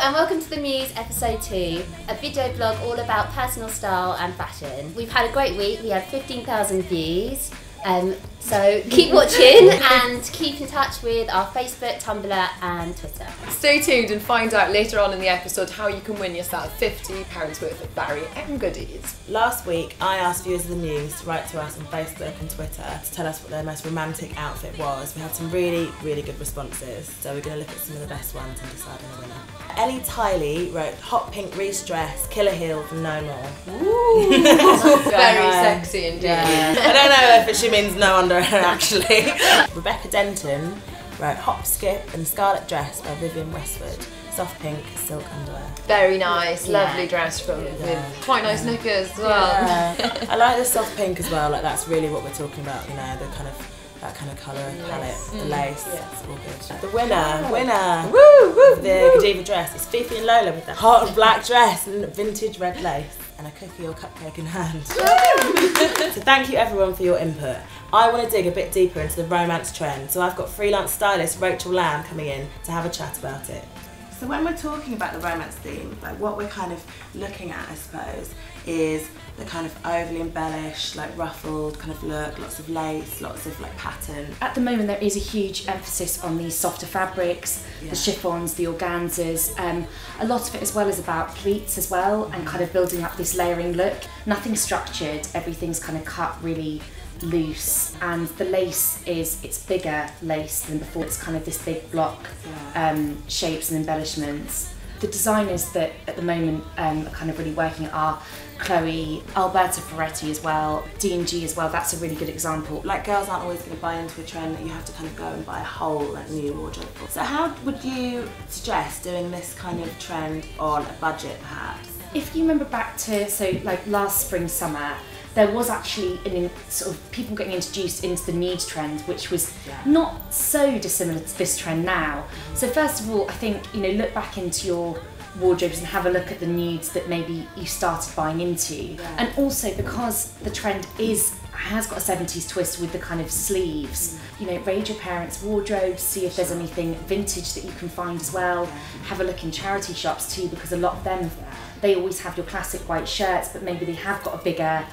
and welcome to the Muse episode 2, a video blog all about personal style and fashion. We've had a great week, we had 15,000 views, so keep watching and keep in touch with our Facebook, Tumblr and Twitter. Stay tuned and find out later on in the episode how you can win yourself £50 worth of Barry M goodies. Last week I asked viewers of the Muse to write to us on Facebook and Twitter to tell us what their most romantic outfit was. We had some really good responses, so we're going to look at some of the best ones and decide on the winner. Ellie Tiley wrote hot pink Reese dress, killer heels and no more. Ooh, very sexy indeed. Yeah. I don't know if she means no underwear actually. Rebecca Denton wrote hop skip and scarlet dress by Vivienne Westwood. Soft pink silk underwear. Very nice, lovely dress from with quite nice knickers as well. Yeah. I like the soft pink as well, like that's really what we're talking about, you know, the kind of that kind of colour palette, the lace, it's all good. The winner of the Godiva dress is Fifi and Lola with the hot black dress and vintage red lace and a cookie or cupcake in hand. So thank you everyone for your input. I want to dig a bit deeper into the romance trend, so I've got freelance stylist Rachel Lamb coming in to have a chat about it. So when we're talking about the romance theme, like what we're kind of looking at, I suppose, is the kind of overly embellished, like ruffled kind of look, lots of lace, lots of like pattern. At the moment there is a huge emphasis on these softer fabrics, the chiffons, the organzas. A lot of it as well is about pleats as well and kind of building up this layering look. Nothing structured, everything's kind of cut really loose, and the lace it's bigger lace than before. It's kind of this big block shapes and embellishments. The designers that at the moment are kind of really working are Chloe, Alberta Ferretti as well, D&G as well. That's a really good example. Like girls aren't always going to buy into a trend that you have to kind of go and buy a whole like new wardrobe for. So how would you suggest doing this kind of trend on a budget perhaps? If you remember back to like last spring summer, there was actually sort of people getting introduced into the nude trend, which was not so dissimilar to this trend now. So first of all, I think, you know, look back into your wardrobes and have a look at the nudes that maybe you started buying into. And also because the trend has got a 70s twist with the kind of sleeves, you know, raid your parents' wardrobes, see if there's anything vintage that you can find as well. Have a look in charity shops too, because a lot of them, they always have your classic white shirts, but maybe they have got a bigger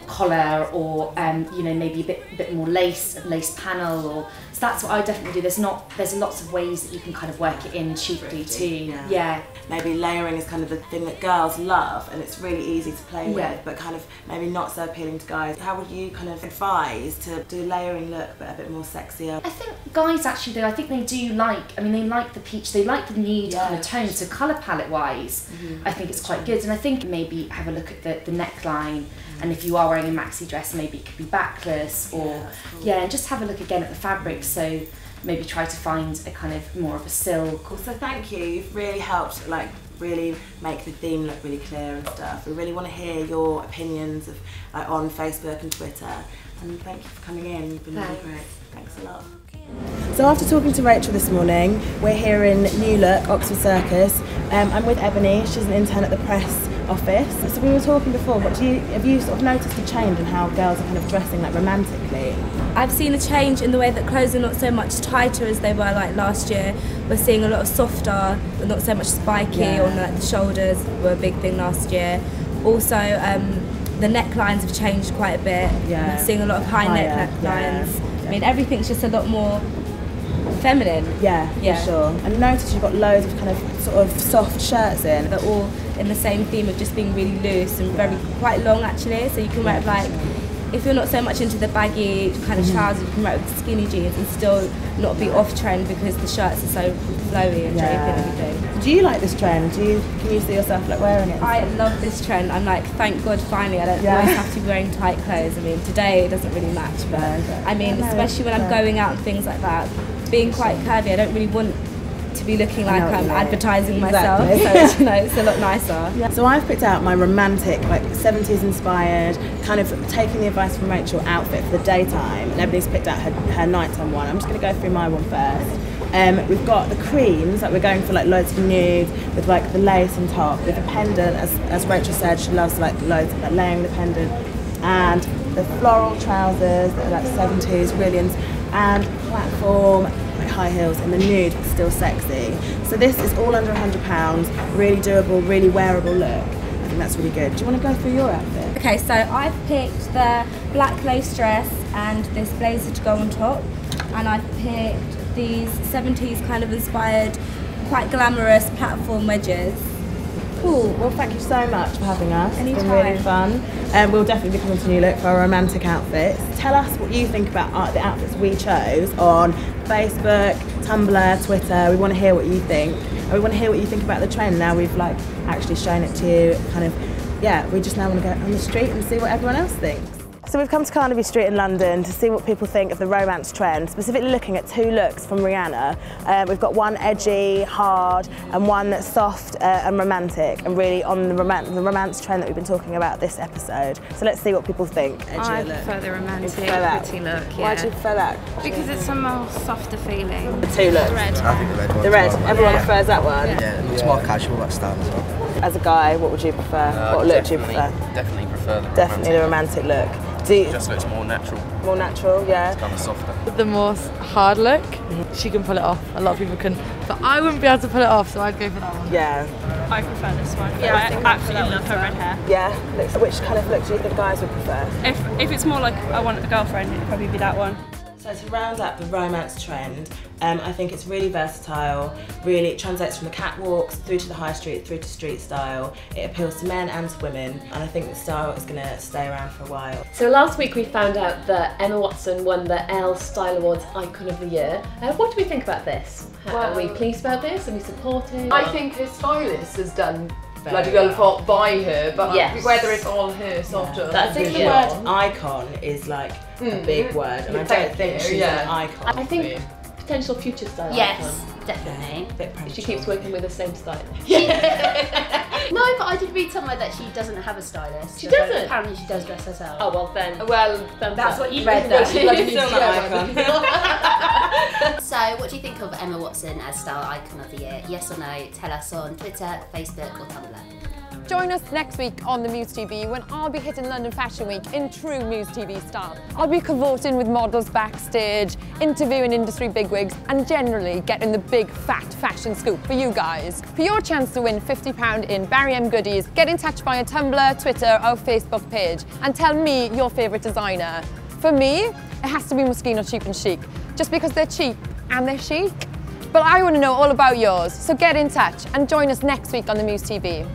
collar or you know, maybe a bit more lace panel, or so that's what I definitely do. There's lots of ways that you can kind of work it in cheaply too. Yeah. Maybe layering is kind of the thing that girls love and it's really easy to play with, but kind of maybe not so appealing to guys. How would you kind of advise to do a layering look but a bit more sexier? I think guys actually though, I think they do like, I mean they like the peach, they like the nude kind of tone, so colour palette wise I think it's quite good. And I think maybe have a look at the neckline, and if you are wearing a maxi dress maybe it could be backless, or and just have a look again at the fabrics, so maybe try to find a kind of more of a silk. So thank you, you've really helped like really make the theme look really clear and stuff. We really want to hear your opinions of on Facebook and Twitter, and thank you for coming in, you've been really great. Thanks a lot. So after talking to Rachel this morning, we're here in New Look, Oxford Circus. I'm with Ebony, she's an intern at the press office. So we were talking before, have you sort of noticed a change in how girls are kind of dressing like romantically? I've seen a change in the way that clothes are not so much tighter as they were like last year. We're seeing a lot of softer, but not so much spiky, or like the shoulders were a big thing last year. Also, the necklines have changed quite a bit. We're seeing a lot of high neck necklines. I mean, everything's just a lot more feminine. For sure. And notice you've got loads of kind of sort of soft shirts in. They're all in the same theme of just being really loose and quite long actually. So you can wear it like, if you're not so much into the baggy kind of trousers, you can wear it with skinny jeans and still not be off trend because the shirts are so flowy and drapey and everything. Do you like this trend? Can you see yourself like wearing it? I love this trend. I'm like, thank God finally I don't always have to be wearing tight clothes. I mean, today it doesn't really match, but I mean, especially when I'm going out and things like that, being quite curvy, I don't really want to be looking like I'm advertising myself, so it's, you know, it's a lot nicer. So I've picked out my romantic, like 70s inspired, kind of taking the advice from Rachel, outfit for the daytime, and everybody's picked out her nighttime one. I'm just going to go through my one first. We've got the creams, like we're going for like loads of nude with like the lace on top, with a pendant, as Rachel said, she loves like loads of like layering the pendant, and the floral trousers that are like 70s, brilliant, and platform like high heels in the nude but still sexy. So this is all under £100, really doable, really wearable look. I think that's really good. Do you want to go through your outfit? Okay, so I've picked the black lace dress and this blazer to go on top, and I've picked these 70s kind of inspired, quite glamorous platform wedges. Cool. Well, thank you so much for having us. Anytime. It's been really fun. We'll definitely be coming to New Look for our romantic outfits. Tell us what you think about the outfits we chose on Facebook, Tumblr, Twitter. We want to hear what you think. And we want to hear what you think about the trend. Now we've like actually shown it to you, kind of, yeah, we just now want to go on the street and see what everyone else thinks. So we've come to Carnaby Street in London to see what people think of the romance trend, specifically looking at 2 looks from Rihanna. We've got one edgy, hard, and one that's soft and romantic, and really on the romance trend that we've been talking about this episode. So let's see what people think. I prefer the romantic, pretty look, yeah. Why do you prefer that? Because it's a more softer feeling. The 2 looks? Red. I think the red one. The red, everyone prefers that one? Yeah, it looks more casual, that style as well. As a guy, what would you prefer? What look do you prefer? Definitely prefer the romantic. Definitely the romantic look. It just looks more natural. More natural, yeah. It's kind of softer. The more hard look, she can pull it off. A lot of people can, but I wouldn't be able to pull it off, so I'd go for that one. Yeah. I prefer this one. Yeah, I absolutely love her red hair. Yeah. Which kind of look do you think guys would prefer? If it's more like I want a girlfriend, it'd probably be that one. So to round up the romance trend, I think it's really versatile, really it translates from the catwalks through to the high street, through to street style. It appeals to men and to women, and I think the style is going to stay around for a while. So last week we found out that Emma Watson won the Elle Style Awards Icon of the Year. What do we think about this? Are we pleased about this? Are we supportive? I think her stylist has done bloody well fought by her, but whether it's all her sort of. I think the word icon is like a big word, and I don't think she's an icon. I think potential future style Yes, icon. definitely. If she keeps working with the same stylist. No, but I did read somewhere that she doesn't have a stylist. She doesn't? Apparently she does dress herself. Oh, well then That's what you read read. She's still not an icon. So, what do you think of Emma Watson as Style Icon of the Year? Yes or no? Tell us on Twitter, Facebook or Tumblr. Join us next week on the Muse TV when I'll be hitting London Fashion Week in true Muse TV style. I'll be cavorting with models backstage, interviewing industry bigwigs and generally getting the big fat fashion scoop for you guys. For your chance to win £50 in Barry M goodies, get in touch via Tumblr, Twitter or Facebook page and tell me your favourite designer. For me, it has to be Moschino Cheap and Chic, just because they're cheap and they're chic. But I want to know all about yours, so get in touch and join us next week on the Muse TV.